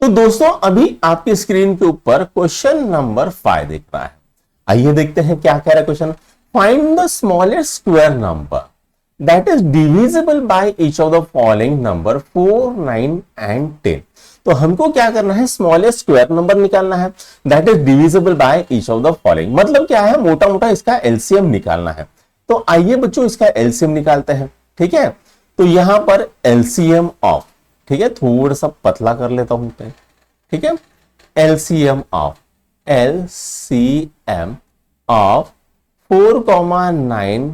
तो दोस्तों अभी आपकी स्क्रीन के ऊपर क्वेश्चन नंबर 5 दिख रहा है। आइए देखते हैं क्या कह रहा है question. Find the smallest square number that is divisible by each of the following number 4, 9 and 10। तो हमको क्या करना है, स्मॉलेस्ट स्क्वायर नंबर निकालना है that is divisible by each of the following. मतलब क्या है, मोटा मोटा इसका एलसीएम निकालना है। तो आइए बच्चों इसका एलसीएम निकालते हैं। ठीक है, तो यहां पर एलसीएम ऑफ, ठीक है, थोड़ा सा पतला कर लेता हूं मैं। ठीक है, LCM of 4, 9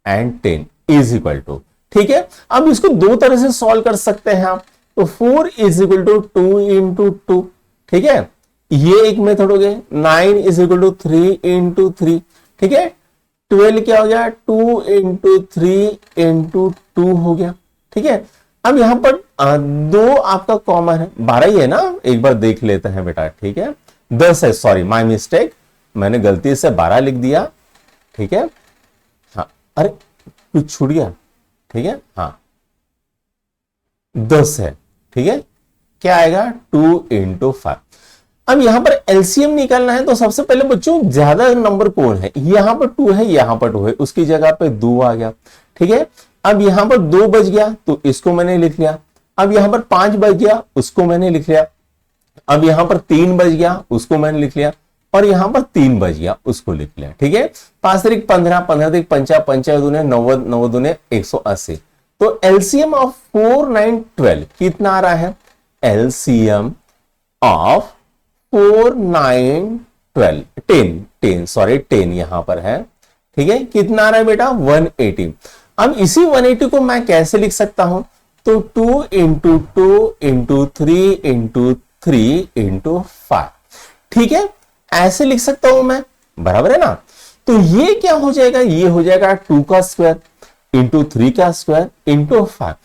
and 10 is equal to, ठीक है। अब इसको दो तरह से सॉल्व कर सकते हैं आप। तो 4 इज इक्वल टू 2 इंटू 2, ठीक है, ये एक मेथड हो गया। 9 इज इक्वल टू 3 इंटू 3, ठीक है। 12 क्या हो गया, 2 इंटू 3 इंटू 2 हो गया। ठीक है, अब यहां पर दो आपका कॉमन है, 12 ही है ना, एक बार देख लेते हैं बेटा। ठीक है, 10 है, सॉरी माय मिस्टेक, मैंने गलती से 12 लिख दिया। ठीक है, हाँ, अरे कुछ छूट गया। ठीक है, हाँ 10 है। ठीक है, क्या आएगा, 2 इंटू 5। अब यहां पर एलसीएम निकालना है, तो सबसे पहले बच्चों ज्यादा नंबर कौन है, यहां पर 2 है, यहां पर 2 है, उसकी जगह पे 2 आ गया। ठीक है, अब यहां पर 2 बच गया तो इसको मैंने लिख लिया। अब यहां पर 5 बच गया, उसको मैंने लिख लिया। अब यहां पर 3 बच गया, उसको मैंने लिख लिया। और यहां पर 3 बच गया, उसको लिख लिया। ठीक है, 5 तारीख 15, 15 तारीख 5, 5 दूने 9, 9 दूने 180। तो एलसीएम ऑफ 4, 9, 12 कितना आ रहा है, एलसीएम ऑफ 4, 9, 12 10 सॉरी 10 यहां पर है। ठीक है, कितना आ रहा है बेटा, 180। अब इसी 180 को मैं कैसे लिख सकता हूं, तो 2 इंटू 2 इंटू 3 इंटू 3 इंटू 5। ठीक है, ऐसे लिख सकता हूं मैं, बराबर है ना। तो ये क्या हो जाएगा, ये हो जाएगा 2 का स्क्वायर इंटू 3 का स्क्वायर इंटू 5।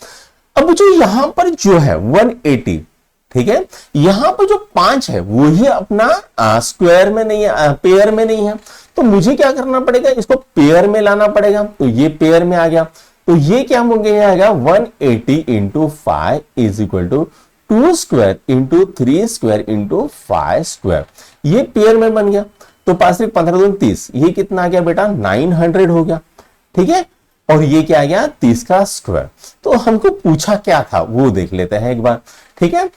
अब जो यहां पर जो है 180, ठीक है, यहां पर जो 5 है वो ही अपना स्क्वायर में नहीं है, पेयर में नहीं है। तो मुझे क्या करना पड़ेगा, इसको पेयर में लाना पड़ेगा। तो ये पेयर में आ गया, तो ये क्या हो गया, 180 into 5 is equal to 2 square into 3 square into 5 square. ये पेयर में बन गया। तो 5 15 दूनी 30, ये कितना आ गया बेटा, 900 हो गया। ठीक है, और ये क्या आ गया, 30 का स्क्वायर। तो हमको पूछा क्या था वो देख लेते हैं एक बार। ठीक है,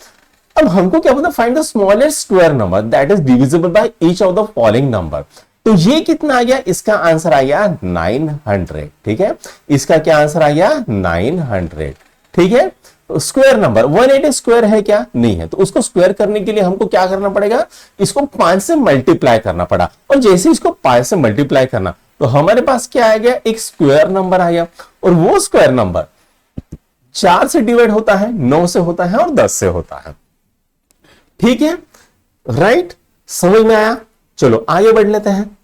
अब हमको क्या बोलता, find the smallest square number that is divisible by each of the following number. तो ये कितना आ गया, इसका आंसर आ गया 900। ठीक है, इसका क्या आंसर आ गया, 900। ठीक है, स्क्वायर नंबर 180 स्क्वायर है क्या, नहीं है। तो उसको स्क्वायर करने के लिए हमको क्या करना पड़ेगा, इसको 5 से मल्टीप्लाई करना पड़ा। और जैसे इसको 5 से मल्टीप्लाई करना, तो हमारे पास क्या आ गया, एक स्क्वायर नंबर आ गया। और वो स्क्वायर नंबर 4 से डिवाइड होता है, 9 से होता है और 10 से होता है। ठीक है, राइट, समझ में आया। चलो आगे बढ़ लेते हैं।